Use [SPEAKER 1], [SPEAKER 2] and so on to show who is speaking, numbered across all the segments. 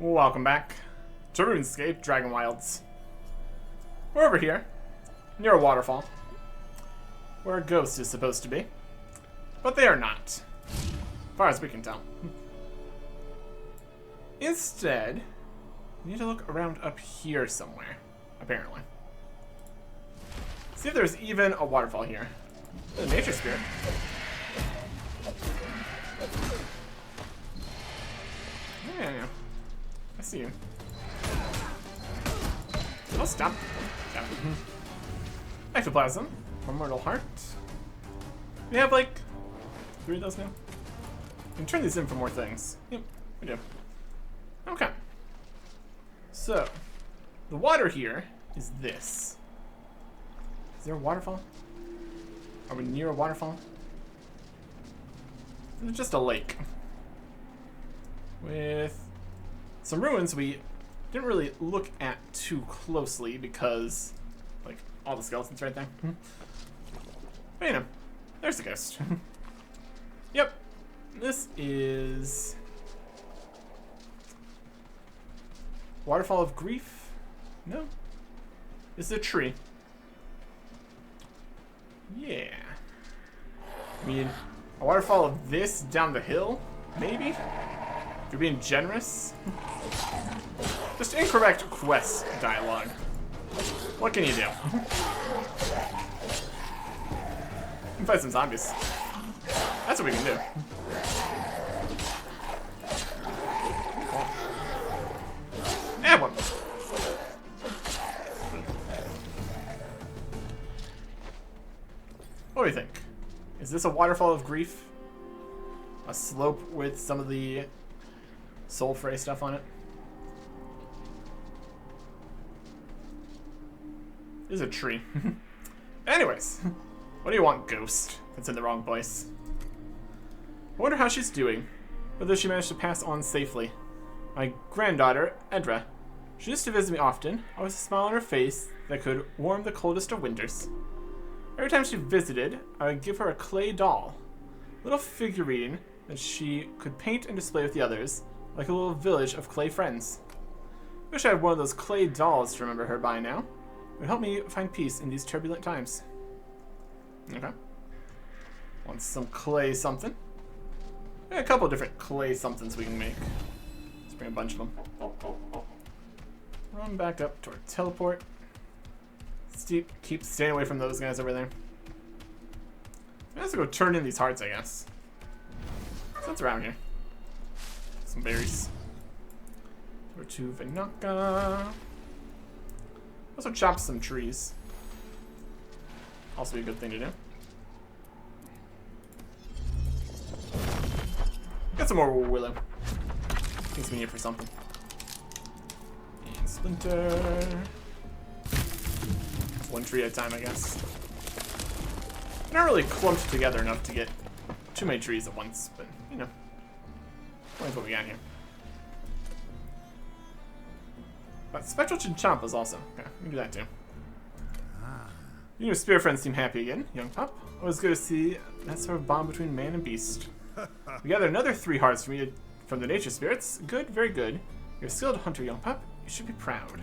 [SPEAKER 1] Welcome back to RuneScape Dragonwilds. We're over here, near a waterfall, where a ghost is supposed to be, but they are not, as far as we can tell. Instead, we need to look around up here somewhere, apparently. See if there's even a waterfall here. A nature spirit. Yeah. I see you. Oh, stop. Stop. Ectoplasm. One mortal heart. We have like 3 of those now. We can turn these in for more things. Yep, we do. Okay. So, the water here is this. Is there a waterfall? Are we near a waterfall? It's just a lake. With some ruins we didn't really look at too closely because, like, all the skeletons right there. But you know, there's the ghost. Yep, this is Waterfall of Grief? No? This is a tree. Yeah. I mean, a waterfall of this down the hill? Maybe? If you're being generous? Just incorrect quest dialogue. What can you do? We can fight some zombies. That's what we can do. And one. What do you think? Is this a waterfall of grief? A slope with some of the soul fray stuff on it? This is a tree. Anyways, what do you want, ghost? It's in the wrong place. I wonder how she's doing. Whether she managed to pass on safely. My granddaughter, Edra. She used to visit me often, always a smile on her face that could warm the coldest of winters. Every time she visited, I would give her a clay doll. A little figurine that she could paint and display with the others, like a little village of clay friends. Wish I had one of those clay dolls to remember her by now. It would help me find peace in these turbulent times. Okay. Want some clay something? A couple of different clay somethings we can make. Let's bring a bunch of them. Run back up to our teleport. Keep staying away from those guys over there. I have to go turn in these hearts, I guess. So what's around here? Some berries. Over to Vinaka. Also chop some trees. Also be a good thing to do. Get some more willow. Things we need for something. And splinter. One tree at a time, I guess. They're not really clumped together enough to get too many trees at once, but you know. That's what we got here. But Spectral Chinchampa's also. Okay, we can do that too. You and your spirit friends seem happy again, young pup. Always good to see that sort of bond between man and beast. We gathered another 3 hearts from the nature spirits. Good, very good. You're a skilled hunter, young pup. You should be proud.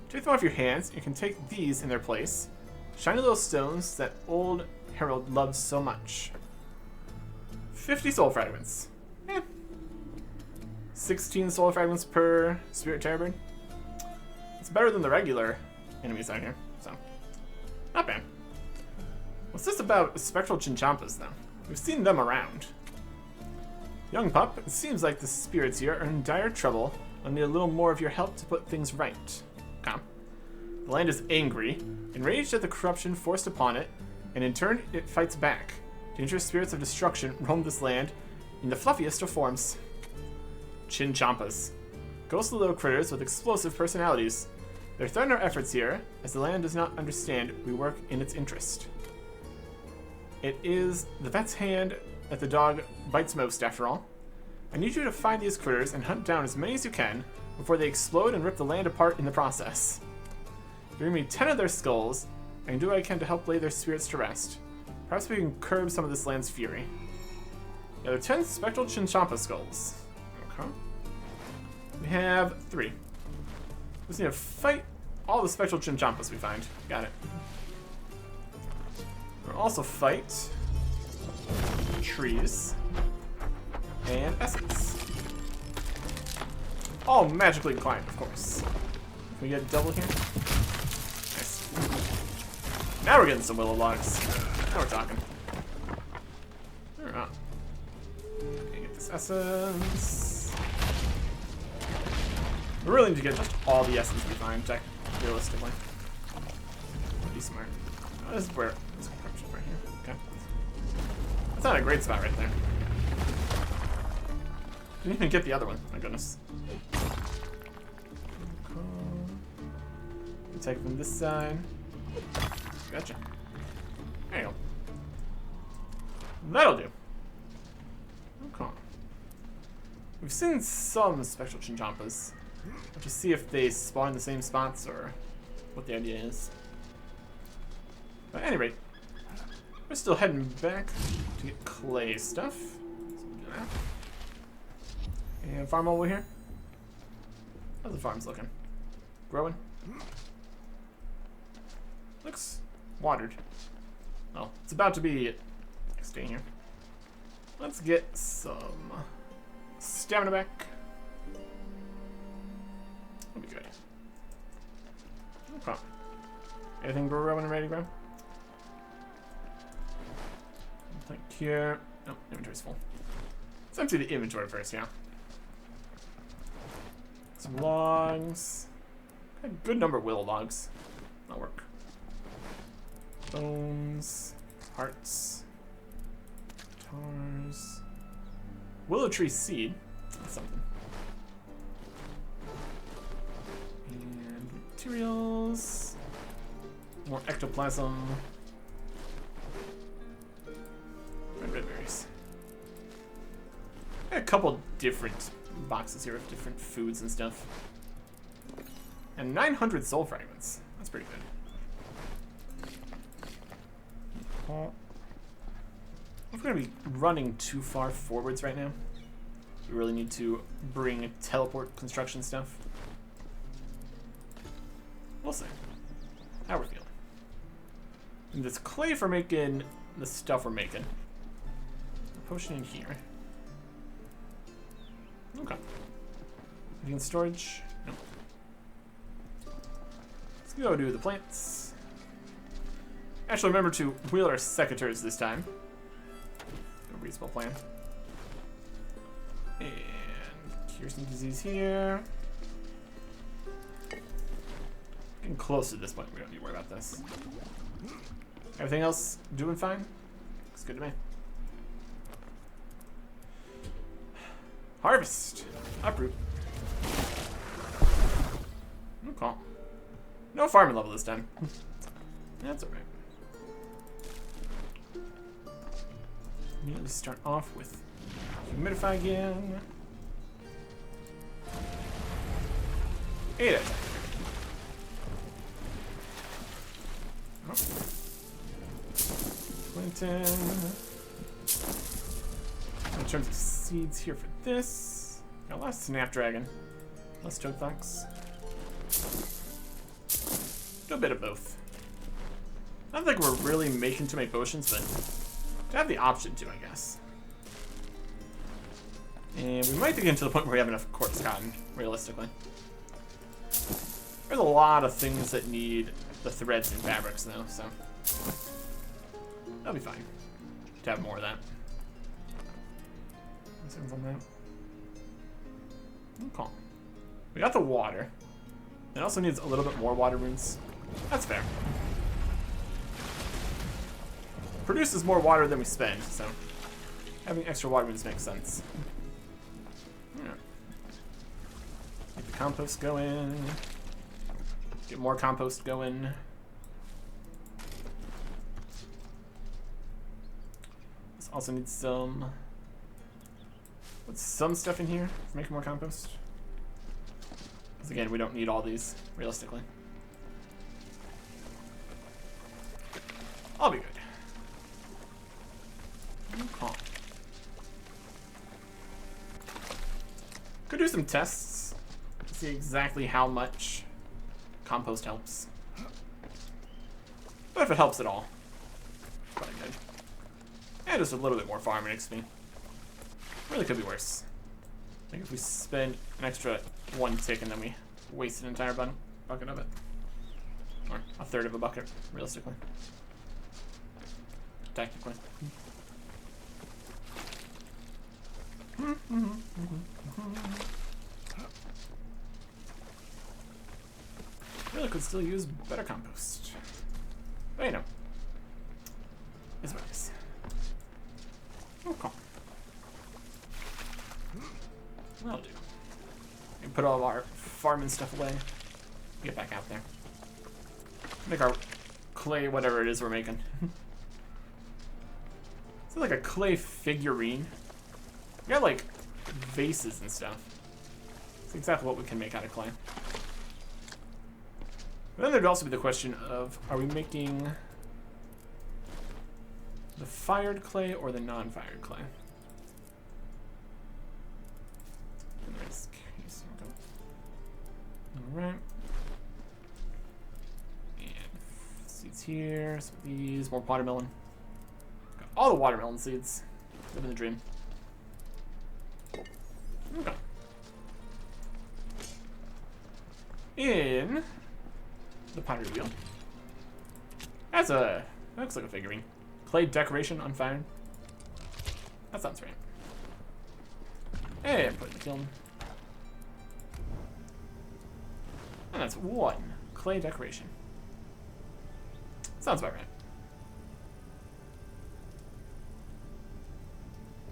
[SPEAKER 1] Take them off your hands. You can take these in their place. Shiny little stones that old Harold loved so much. 50 soul fragments. 16 soul fragments per spirit terrorbird. It's better than the regular enemies out here, so not bad. What's this about spectral Chinchampas, though? We've seen them around. Young pup, it seems like the spirits here are in dire trouble. I'll need a little more of your help to put things right. Okay. The land is angry, enraged at the corruption forced upon it, and in turn, it fights back. Dangerous spirits of destruction roam this land in the fluffiest of forms. Chinchampas. Ghostly little critters with explosive personalities. They threaten our efforts here, as the land does not understand we work in its interest. It is the vet's hand that the dog bites most, after all. I need you to find these critters and hunt down as many as you can before they explode and rip the land apart in the process. Bring me 10 of their skulls, I can do what I can to help lay their spirits to rest. Perhaps we can curb some of this land's fury. Yeah, there are 10 spectral Chinchampa skulls. Okay. We have 3. We just need to fight all the spectral Chinchampas we find. Got it. We'll also fight trees and essence. All magically inclined, of course. Can we get double here? Nice. Now we're getting some willow logs. Now we're talking. Alright. Okay, get this essence. We really need to get just all the essence we find, realistically. Be smart. Oh, this is where this is right here. Okay. That's not a great spot right there. Didn't even get the other one. My goodness. Take from this side. Gotcha. There you go. That'll do. Okay. We've seen some spectral Chinchampas. Let's just see if they spawn in the same spots or what the idea is. But at any rate, we're still heading back to get clay stuff. So we'll do that. And farm over here. How's the farm's looking? Growing? Looks watered. Well, it's about to be staying here. Let's get some stamina back. That'll be good. No problem. Anything growing and ready to grow? Like here. No, inventory's full. Let's empty the inventory first, yeah. Some logs. Got a good number of willow logs. That'll work. Bones. Hearts. Tars. Willow tree seed. That's something. And materials. More ectoplasm. Red berries. Got a couple different boxes here of different foods and stuff. And 900 soul fragments. That's pretty good. If we're going to be running too far forwards right now, we really need to bring teleport construction stuff. We'll see how we're feeling. And this clay for making the stuff we're making. Potion in here. Okay. Anything in storage? No. Let's go do the plants. Actually, remember to wheel our secateurs this time. A reasonable plan. And cure some disease here. Getting close to this point. We don't need to worry about this. Everything else doing fine? Looks good to me. Harvest. Uproot. Okay. No farming level this time. That's alright. Immediately start off with humidify again. 8 attack. Oh. Clinton. In terms of seeds here for this. Got a lot of Snapdragon. Less Toadfox. Do a bit of both. Not like we're really making to make potions, but to have the option to, I guess. And we might be getting to the point where we have enough quartz cotton, realistically. There's a lot of things that need the threads and fabrics, though, so that'll be fine to have more of that. On that. Okay. We got the water. It also needs a little bit more water runes. That's fair. Produces more water than we spend, so having extra water runes makes sense. Yeah. Get the compost going. Get more compost going. This also needs some. Put some stuff in here for making more compost. Because again, we don't need all these, realistically. I'll be good. Okay. Could do some tests see exactly how much compost helps. But if it helps at all, it's probably good. And just a little bit more farming XP. Really could be worse. I think if we spend an extra 1 tick and then we waste an entire bucket of it. Or a third of a bucket, realistically. Technically. Really could still use better compost. But you know. It's what it is. Okay. That'll do. We put all of our farming stuff away. Get back out there. Make our clay, whatever it is we're making. It's like a clay figurine. We got like vases and stuff. It's exactly what we can make out of clay. But then there'd also be the question of, are we making the fired clay or the non-fired clay? In this case, alright. And seeds here, some of these, more watermelon. Got all the watermelon seeds. Living the dream. Okay. In the pottery wheel. That looks like a figurine. Clay decoration unfired. That sounds right. And put it in the kiln. And that's 1 clay decoration. Sounds about right.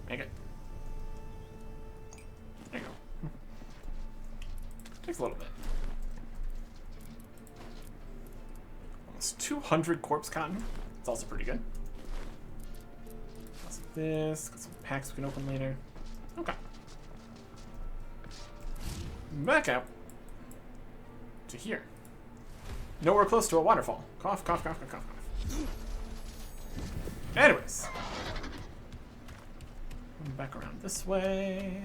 [SPEAKER 1] Make it. There you go. Takes a little bit. Almost 200 corpse cotton. It's also pretty good. Got some of this. Got some packs we can open later. Okay. Back out to here. Nowhere close to a waterfall. Cough, cough, cough, cough, cough, cough. Anyways. Back around this way.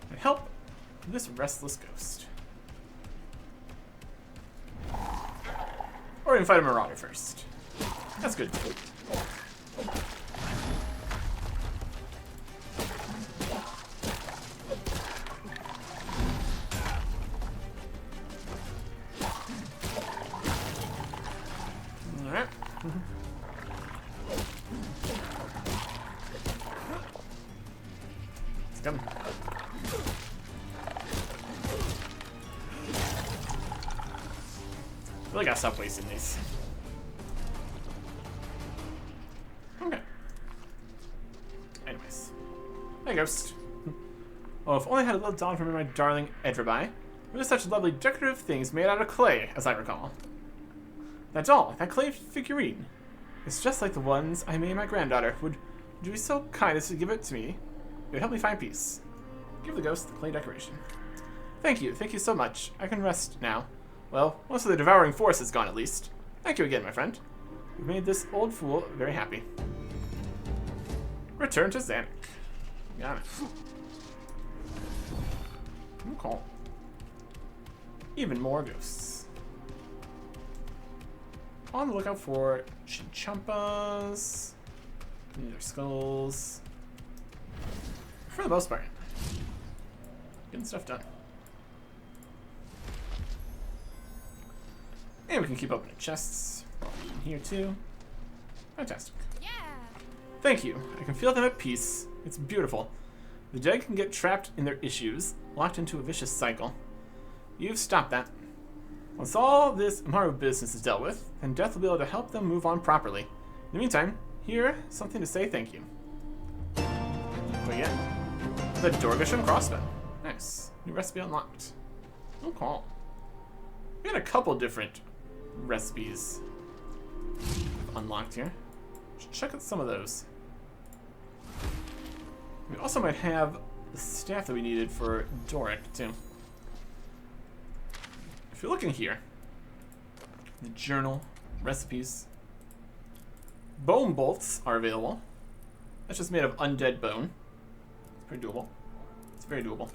[SPEAKER 1] And help this restless ghost. Or we can fight a marauder first. That's good. Alright. It's coming. Really gotta stop wasting these. Okay. Anyways. Hey, Ghost. Oh, if only I had a little dawn from my darling Edrabai. What are such lovely decorative things made out of clay, as I recall. That doll, that clay figurine. It's just like the ones I made my granddaughter. Would you be so kind as to give it to me? It would help me find peace. Give the ghost the clay decoration. Thank you so much. I can rest now. Well, most of the devouring force is gone at least. Thank you again, my friend. You've made this old fool very happy. Return to Zanuck. Got it. Okay. Even more ghosts. On the lookout for chinchompas. These are skulls. For the most part. Getting stuff done. And we can keep opening chests. In here too. Fantastic.
[SPEAKER 2] Yeah.
[SPEAKER 1] Thank you. I can feel them at peace. It's beautiful. The dead can get trapped in their issues, locked into a vicious cycle. You've stopped that. Once all this Amaru business is dealt with, then Death will be able to help them move on properly. In the meantime, here, something to say thank you. What do we get? The Dorgasham crossbow. Nice. New recipe unlocked. Okay. We got a couple different recipes unlocked here. Should check out some of those. We also might have the staff that we needed for Doric, too. If you're looking here, the journal, recipes, bone bolts are available. That's just made of undead bone. It's pretty doable. It's very doable.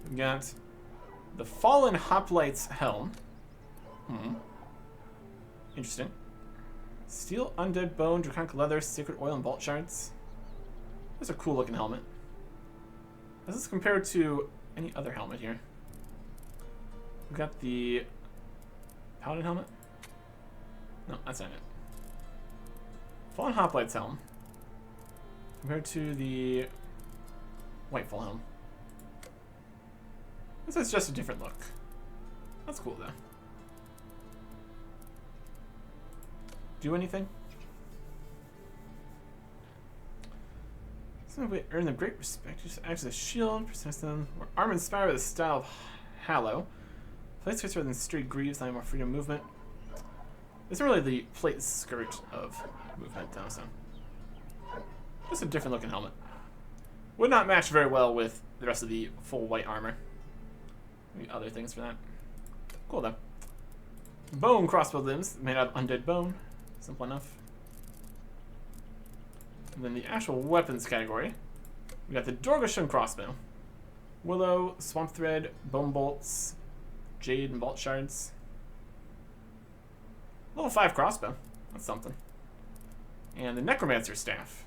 [SPEAKER 1] We got the Fallen Hoplite's Helm. Interesting. Steel, Undead Bone, Draconic Leather, Sacred Oil, and Vault Shards. That's a cool looking helmet. How does this compare to any other helmet here? We got the Paladin helmet? No, that's not it. Fallen Hoplite's Helm. Compared to the Whitefall Helm. This is just a different look. That's cool though. Do anything? So we earn them great respect. Just act as a shield, protect them. We're armor inspired by the style of Hallow. Plates rather than straight greaves, I more freedom of movement. This isn't really the plate skirt of movement though, so. Just a different looking helmet. Would not match very well with the rest of the full white armor. Maybe other things for that. Cool though. Bone crossbow limbs made out of undead bone. Simple enough. And then the actual weapons category. We got the Doric crossbow. Willow, swamp thread, bone bolts, jade, and vault shards. Level 5 crossbow. That's something. And the necromancer staff.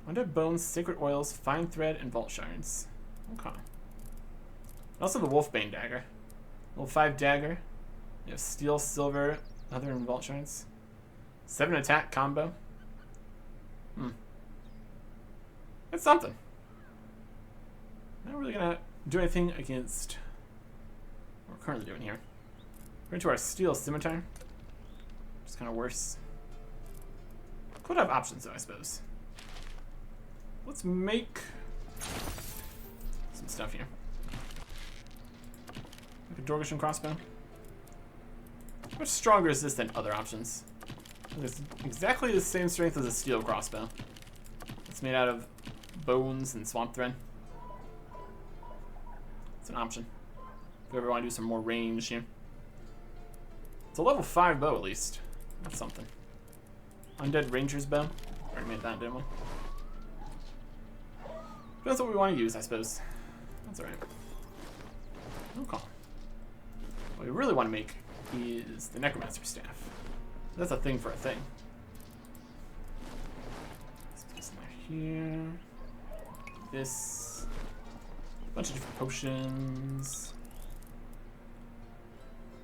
[SPEAKER 1] Undead bones, sacred oils, fine thread, and vault shards. Okay. Also the wolfbane dagger. Level 5 dagger. You have steel, silver, leather, and vault shards. 7 attack combo. It's something. Not really gonna do anything against what we're currently doing here. We're into our steel scimitar. Which is kind of worse. Could have options though, I suppose. Let's make some stuff here. Like a Doric crossbow. How much stronger is this than other options? It's exactly the same strength as a steel crossbow. It's made out of bones and swamp thread. It's an option. If you ever want to do some more range here. It's a level 5 bow at least. That's something. Undead Ranger's bow. Already made that, didn't we? That's what we want to use, I suppose. That's alright. No call. What we really want to make is the Necromancer staff. That's a thing for a thing. Let's put this in here. This. A bunch of different potions.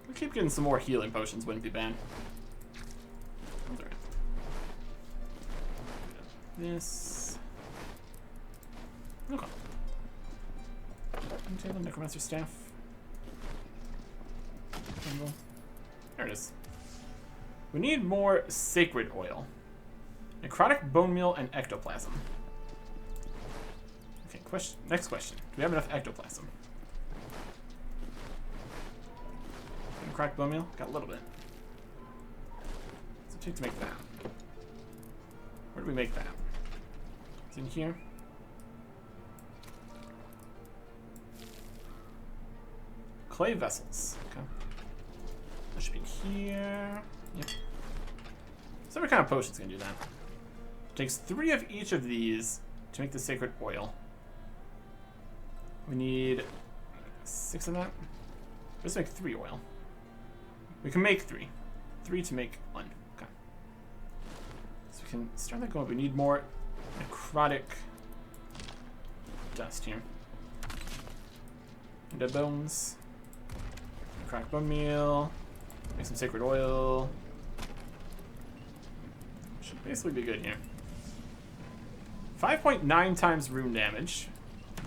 [SPEAKER 1] We'll keep getting some more healing potions, wouldn't be bad. That's alright. This. Okay. Table, Necromancer staff. There it is. We need more sacred oil. Necrotic bone meal and ectoplasm. Okay, next question. Do we have enough ectoplasm? Necrotic bone meal? Got a little bit. What's it take to make that? Where do we make that? It's in here. Clay vessels. Okay. That should be here. Yep. So every kind of potion's gonna do that. It takes 3 of each of these to make the sacred oil. We need 6 of that. Let's make 3 oil. We can make 3. 3 to make 1. Okay. So we can start that going. We need more necrotic dust here. Dead bones. Necrotic bone meal. Make some sacred oil. Should basically be good here. 5.9 times rune damage.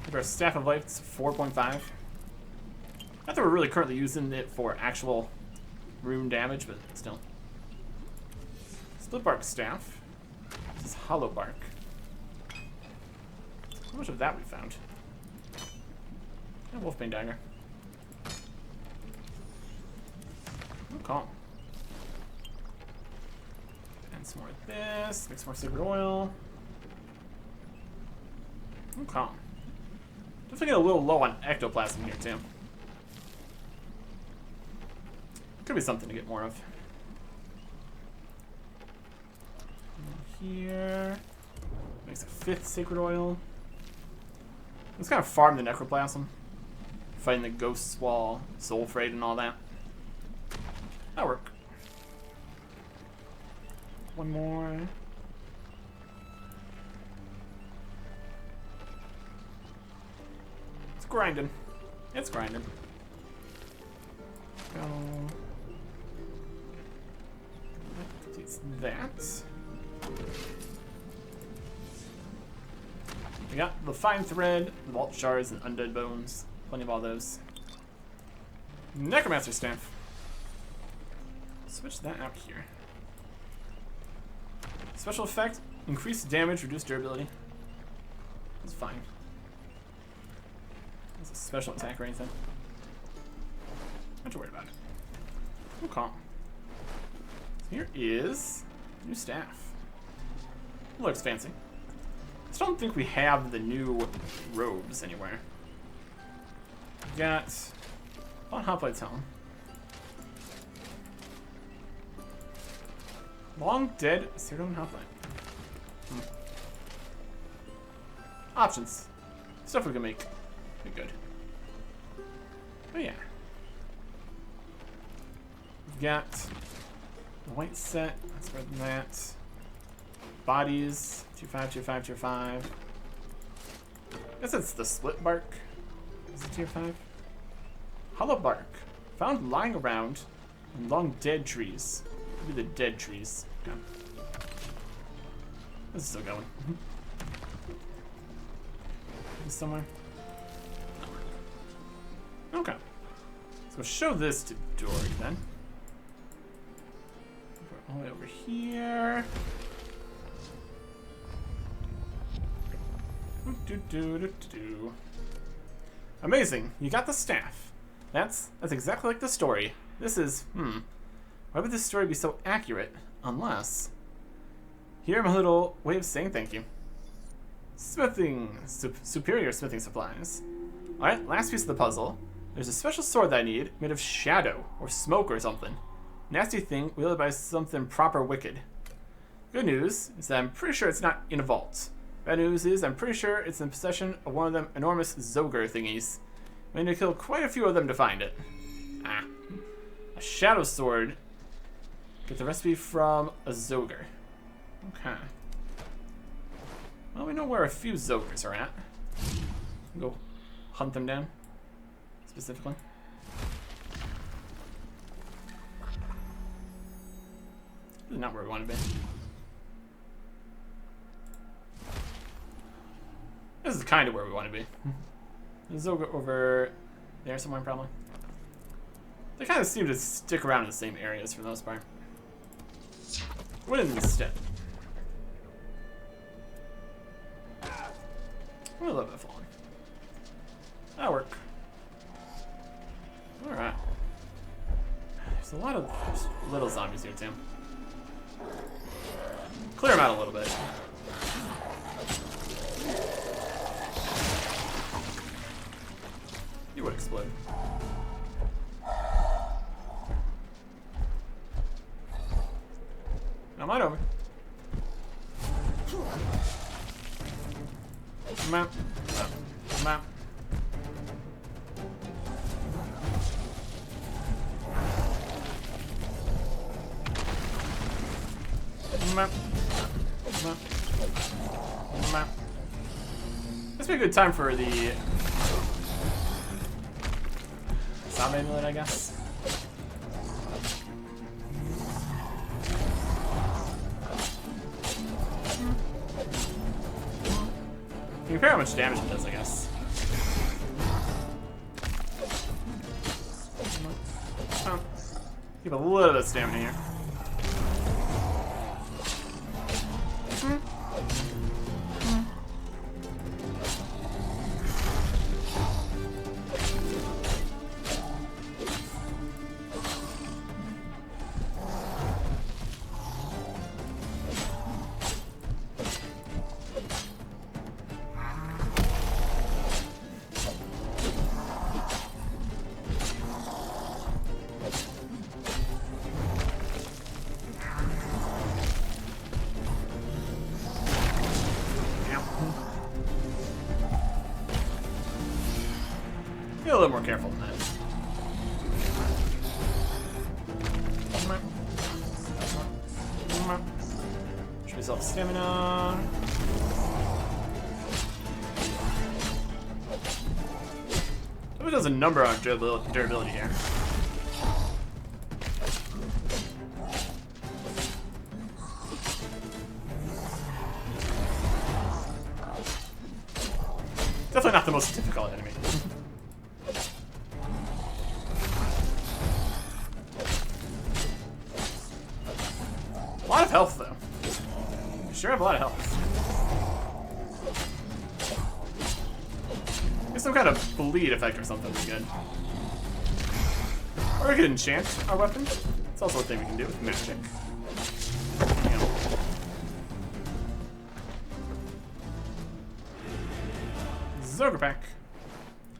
[SPEAKER 1] With our Staff of Life, it's 4.5. Not that we're really currently using it for actual rune damage, but still. Split bark staff. This is hollow bark. How much of that we found? And wolfbane dagger. Okay. And some more of this. Make some more sacred oil. Okay. Definitely get a little low on ectoplasm here too. Could be something to get more of. And here. Makes a 5th sacred oil. Let's kind of farm the necroplasm. fighting the ghosts while soul frayed and all that. That'll work. One more. It's grinding. It's grinding. Go. It's that. We got the fine thread, the vault shards, and undead bones. Plenty of all those. Necromancer staff. Switch that out here. Special effect: increased damage, reduced durability. That's fine. That's a special attack or anything. Not too worried about it. Okay. Here is new staff. Looks fancy. I just don't think we have the new robes anywhere. We got on Hoplite's helm. Long dead Cyrodiil Hoplite. Options. Stuff we can make. Be good. Oh yeah. We've got the white set. That's better than that. Bodies. Tier 5, tier 5, tier 5. I guess it's the split bark. Is it tier 5? Hollow bark. Found lying around in long dead trees. Maybe the dead trees. Okay. This is still going. Somewhere. Okay. So we'll show this to Doric then. All the way over here. Amazing. You got the staff. That's exactly like the story. This is, why would this story be so accurate? Unless... Here, my little way of saying thank you. Smithing. Superior smithing supplies. Alright, last piece of the puzzle. There's a special sword that I need, made of shadow, or smoke or something. Nasty thing, wielded by something proper wicked. Good news is that I'm pretty sure it's not in a vault. Bad news is I'm pretty sure it's in possession of one of them enormous Zogre thingies. I need to kill quite a few of them to find it. Ah. A shadow sword. Get the recipe from a Zogre. Okay. Well, we know where a few Zogres are at. Go hunt them down, specifically. This is not where we want to be. This is kind of where we want to be. There's Zogre over there somewhere, probably. They kind of seem to stick around in the same areas for the most part. What instead? A little bit falling. That'll work. Alright. There's a lot of little zombies here, too. Clear them out a little bit. You would explode. Now mine over. Map. Map. Map. Map. Map. This would be a good time for the sound amulet, I guess. You compare how much damage it does, I guess. Keep a little bit of stamina here. little more careful than that. Show myself stamina. It does a number on durability here. Definitely not the most difficult enemy. A lot of health, though. You sure have a lot of health. Get some kind of bleed effect or something would be good. Or we could enchant our weapon. It's also a thing we can do with magic. Zoger pack.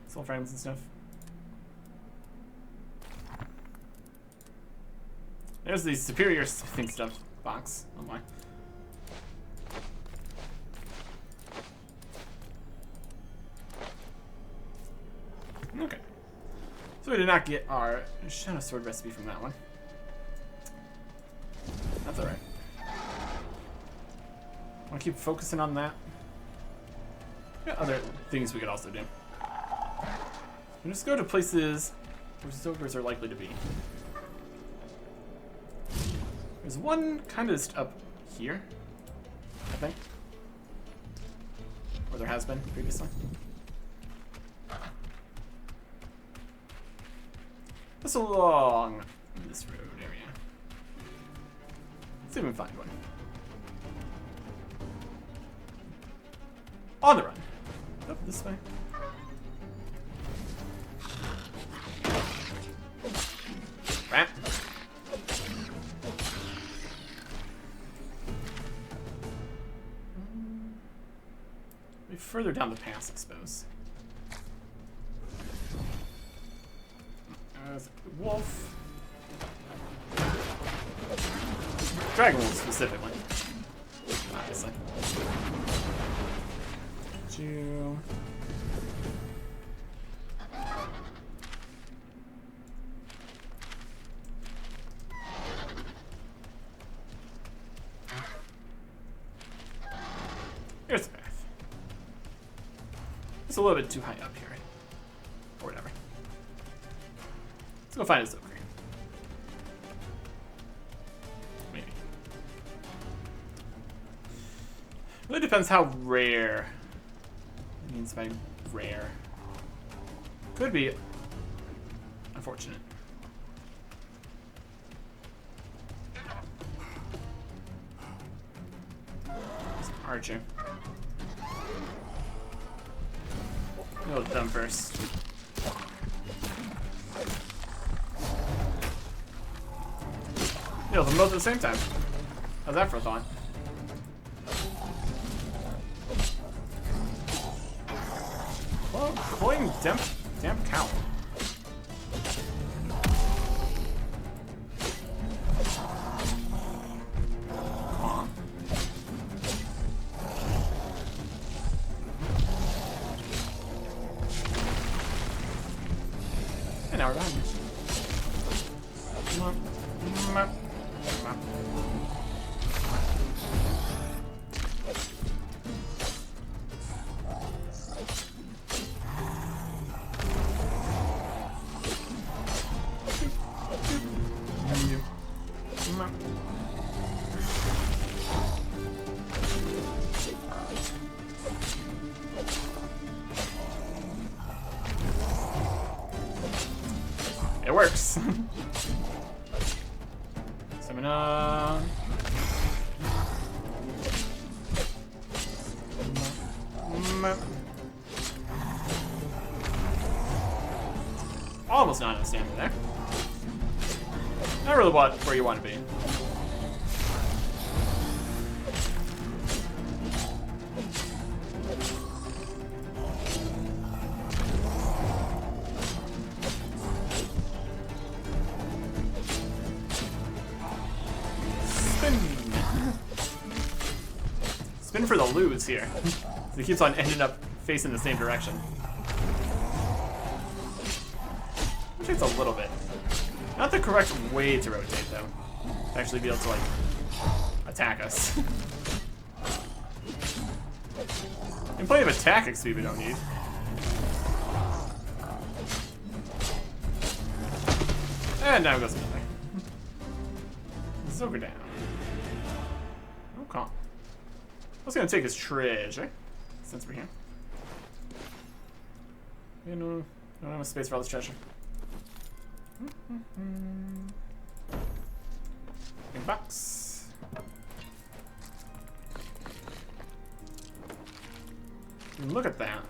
[SPEAKER 1] Soul frames and stuff. There's the superior thing stuff box. Oh my. Okay. So we did not get our Shadow Sword recipe from that one. That's alright. Want to keep focusing on that. Got other things we could also do. We'll just go to places where Zogres are likely to be. There's one kind of just up here, I think. Or there has been previously. Just along this road area. Let's see if we can find one. On the run. Up this way. Rat. Maybe further down the pass, I suppose. There's a wolf. Dragonwilds specifically. Obviously. You. Here's the path. It's a little bit too high up here. Or whatever. Let's go find a Zogre. Maybe. Really depends how rare. Means by rare. Could be unfortunate. Archer. Go with them first. Kill them both at the same time. How's that for a thought? Well, deploying damp cow. And now we're done. It works. Stamina. Almost not enough stamina there. Not really where you want to be. Spin for the lose here. He keeps on ending up facing the same direction. Rotates a little bit. Not the correct way to rotate, though. To actually be able to, like, attack us. And plenty of attack XP we don't need. And now it goes another. Zoga down. Okay. I was gonna take his treasure, since we're here. You know, I don't have space for all this treasure. Big box. Look at that.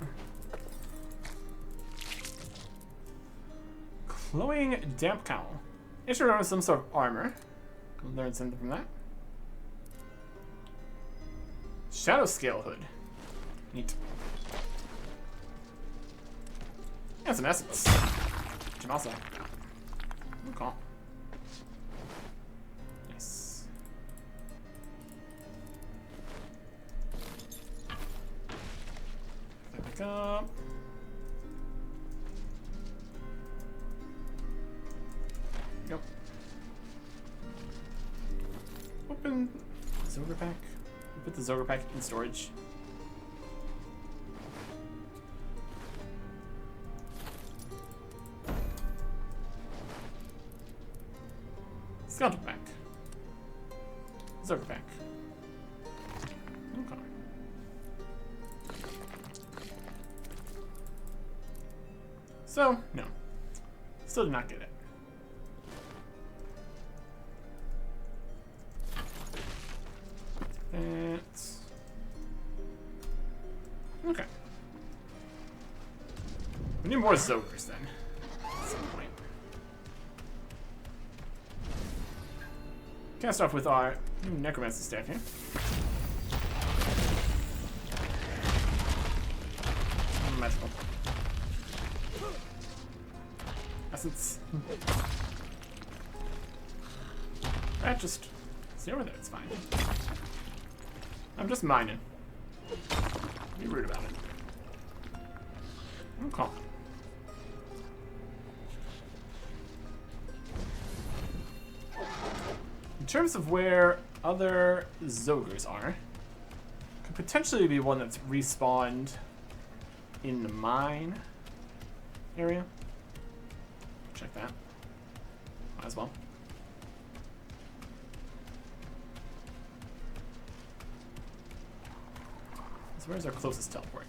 [SPEAKER 1] Glowing damp cowl. It should run with some sort of armor. Learn something from that. Shadow scale hood. Neat. Yeah, some essence. Can also. Okay. Nice. Pick up. Yep. Open Zogre pack. Put the Zogre pack in storage. Skeleton pack. Zogre pack. Okay. So, no. Still did not get it. That's... Okay. We need more Zogres then. At some point. Cast off with our Necromancer staff here. Magical. Essence. Alright, just stay over there, it's fine. I'm just mining. Be rude about it. Okay. In terms of where other Zogres are, could potentially be one that's respawned in the mine area. Check that. Might as well. So where's our closest teleport?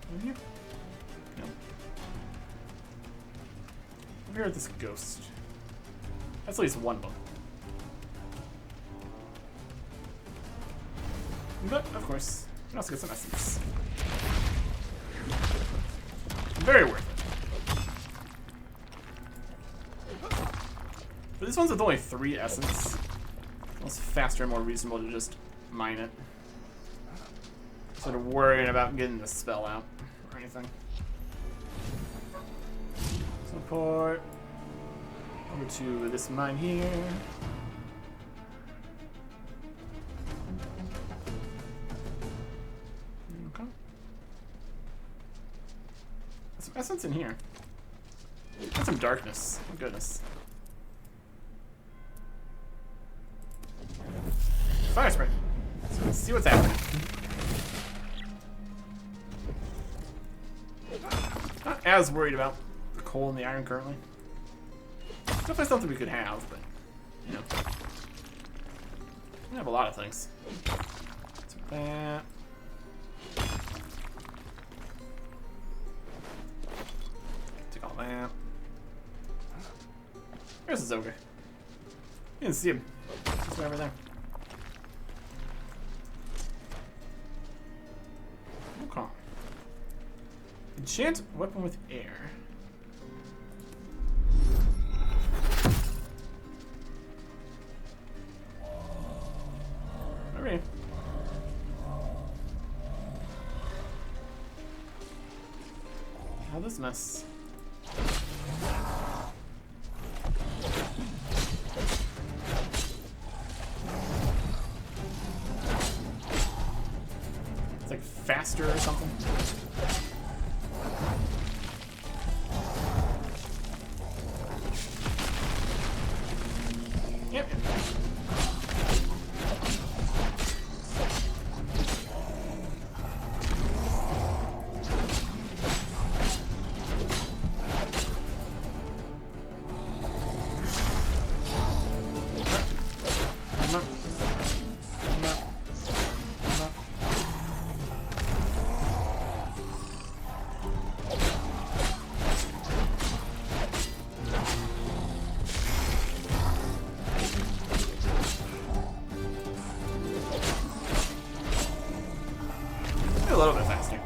[SPEAKER 1] Over here? No. Over here at this ghost. That's at least one of them. But, of course, we can also get some essence. Very worth it. But this one's with only 3 essence. It's faster and more reasonable to just mine it. Sort of worrying about getting the spell out or anything. Support. Over to this mine here. Okay. There's some essence in here. Got some darkness. Oh goodness. Fire spray. So let's see what's happening. Not as worried about the coal and the iron currently. Definitely something we could have, but you know, we have a lot of things. So that. Take all that. There's the Zogre. You didn't see him. He's over there. Okay. Enchant weapon with air. Alright. How this mess? faster or something. Yep. A little bit faster.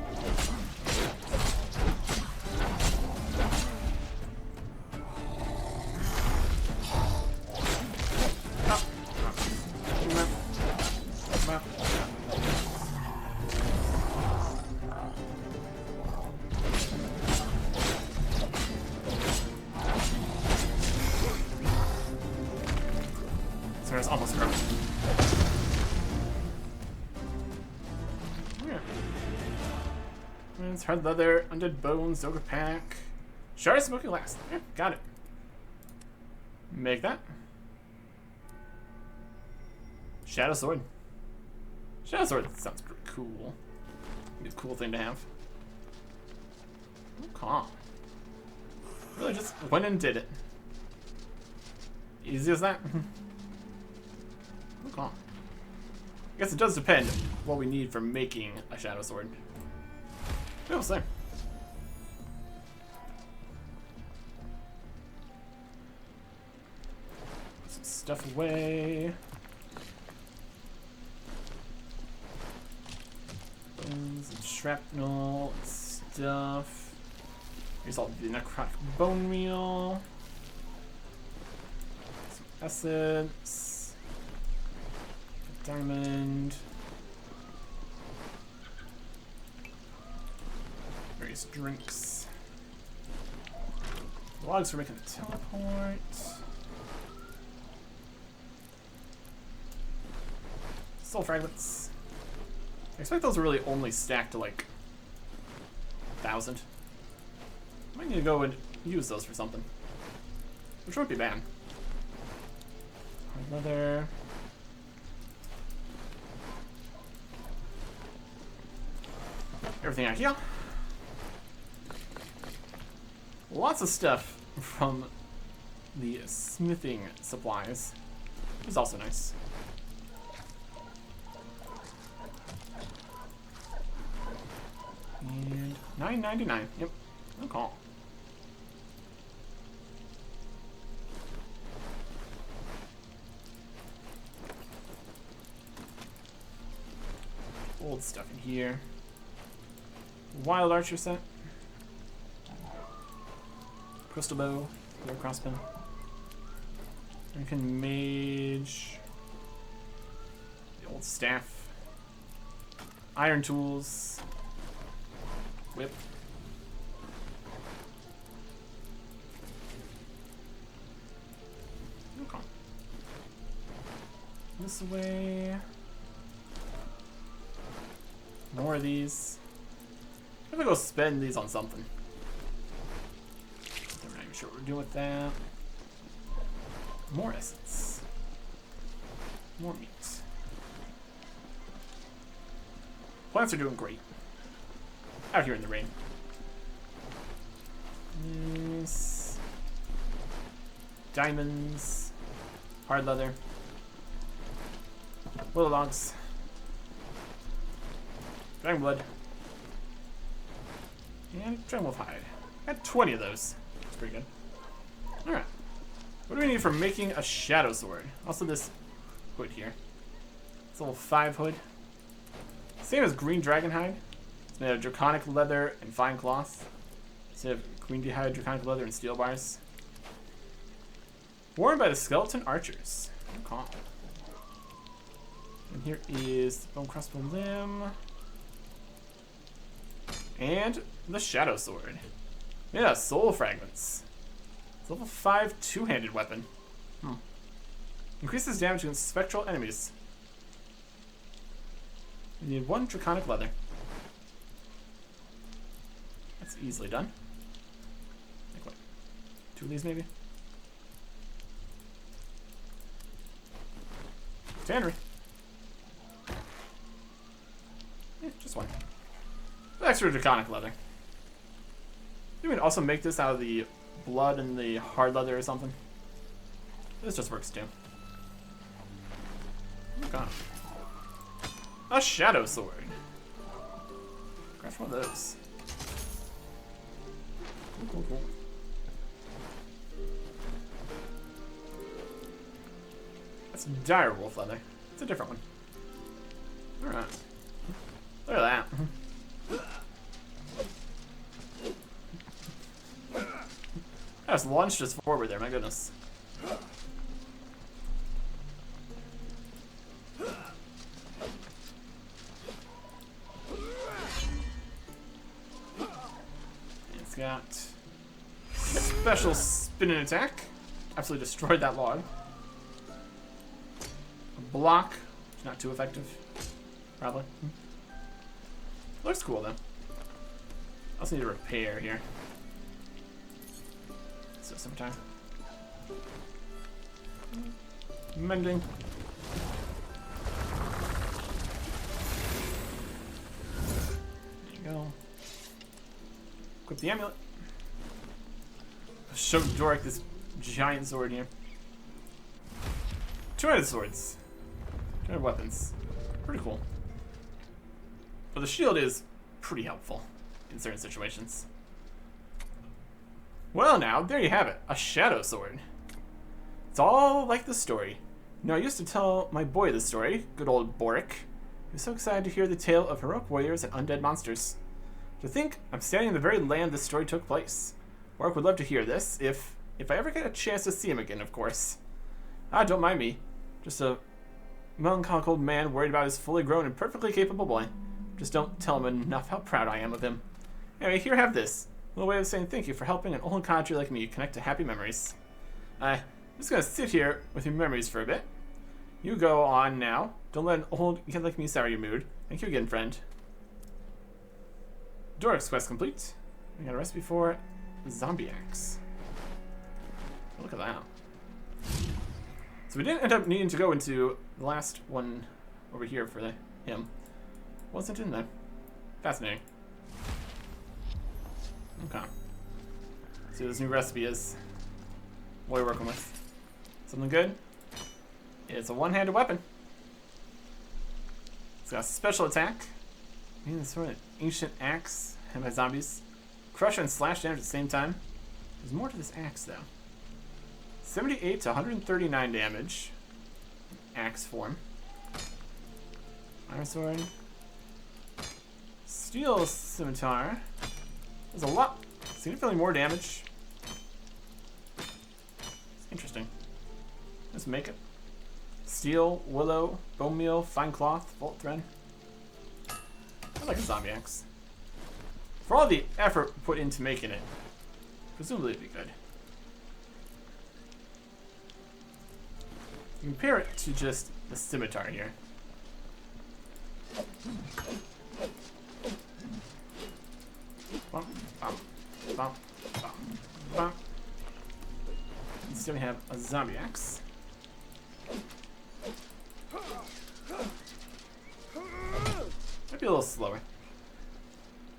[SPEAKER 1] So it's almost broken. Hard leather, undead bones, ogre pack, shard of smoking last. Yeah, got it. Make that. Shadow sword. Shadow sword sounds pretty cool. It's a cool thing to have. Okay. Really just went and did it. Easy as that. Okay. I guess it does depend what we need for making a shadow sword. We'll see. Put some stuff away. Bones and shrapnel and stuff. Here's all the necrotic bone meal. Some essence. A diamond. Various drinks. Logs for making the teleport. Soul fragments. I expect those are really only stacked to like 1,000. I might need to go and use those for something, which won't be bad. Hard leather. Everything out here. Lots of stuff from the smithing supplies, which is also nice. And $9.99. Yep, no call. Old stuff in here. Wild archer set. Crystal bow, or crossbow. I can mage. The old staff. Iron tools. Whip. Okay. This way. More of these. I'm gonna go spend these on something. I'm not even sure what we're doing with that. More essence. More meat. Plants are doing great. Out here in the rain. Yes. Diamonds. Hard leather. Willow logs. Dragon blood. And Dragonwolf hide. Got 20 of those. That's pretty good. Alright. What do we need for making a shadow sword? Also this hood here. It's a level 5 hood. Same as green dragon hide. It's made of draconic leather and fine cloth. Instead of green hide, draconic leather, and steel bars. Worn by the skeleton archers. Okay. And here is the bone crossbow limb. And the shadow sword. Yeah, soul fragments. It's level 5 two-handed weapon. Increases damage against spectral enemies. You need 1 draconic leather. That's easily done. Like what? 2 of these maybe? Tannery. Yeah, just 1. Extra draconic leather. You can also make this out of the blood and the hard leather or something. This just works too. Okay. A shadow sword. Craft one of those. Cool, cool, cool. That's dire wolf leather. It's a different one. Alright. Look at that. I just launched us forward there, my goodness. It's got special spinning attack. Absolutely destroyed that log. A block, which is not too effective. Probably. Looks cool though. I also need a repair here. So sometime. Mending. There you go. Equip the amulet. Show Doric this giant sword here. 200 swords. 200 weapons. Pretty cool. But the shield is pretty helpful in certain situations. Well now, there you have it. A shadow sword. It's all like the story. You know, I used to tell my boy this story, good old Doric. He was so excited to hear the tale of heroic warriors and undead monsters. To think I'm standing in the very land this story took place. Doric would love to hear this, if I ever get a chance to see him again, of course. Ah, don't mind me. Just a melancholic old man worried about his fully grown and perfectly capable boy. Just don't tell him enough how proud I am of him. Anyway, here, have this. A little way of saying thank you for helping an old country like me connect to happy memories. I'm just gonna sit here with your memories for a bit. You go on now. Don't let an old kid like me sour your mood. Thank you again, friend. Doric's quest complete. We got a recipe for zombie axe. Look at that. So we didn't end up needing to go into the last one over here for him. Wasn't in there. Fascinating. Okay. See what this new recipe is. What are we working with? Something good? It's a one-handed weapon. It's got a special attack. It's sort of an ancient axe held by zombies. Crush and slash damage at the same time. There's more to this axe though. 78 to 139 damage. Axe form. Iron sword. Steel scimitar. There's a lot. Significantly more damage. Interesting. Let's make it. Steel, willow, bone meal, fine cloth, bolt thread. I like a zombie axe. For all the effort put into making it, presumably it'd be good. Compare it to just the scimitar here. Bump, bump, bump, bump, bump. Instead we have a zombie axe. Might be a little slower.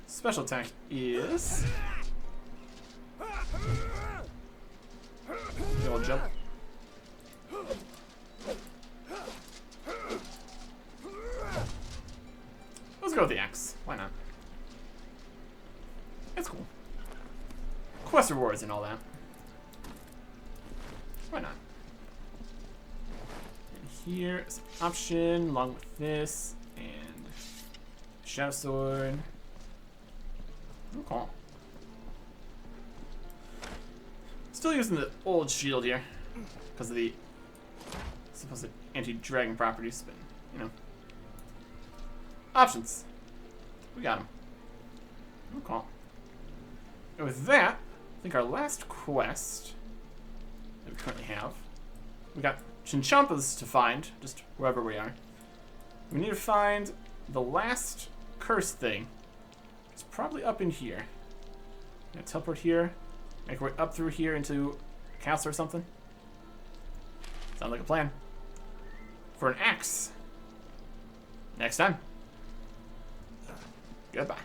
[SPEAKER 1] Special attack is the old jump. Let's go with the axe. Why not? It's cool. Quest rewards and all that. Why not? And here's an option along with this and shadow sword. Okay. Still using the old shield here because of the supposed anti-dragon properties, but you know. Options. We got them. Okay. And with that, I think our last quest that we currently have, we got Chinchampas to find, just wherever we are. We need to find the last curse thing. It's probably up in here. Gonna teleport here. Make our way up through here into a castle or something. Sounds like a plan. For an axe. Next time. Goodbye.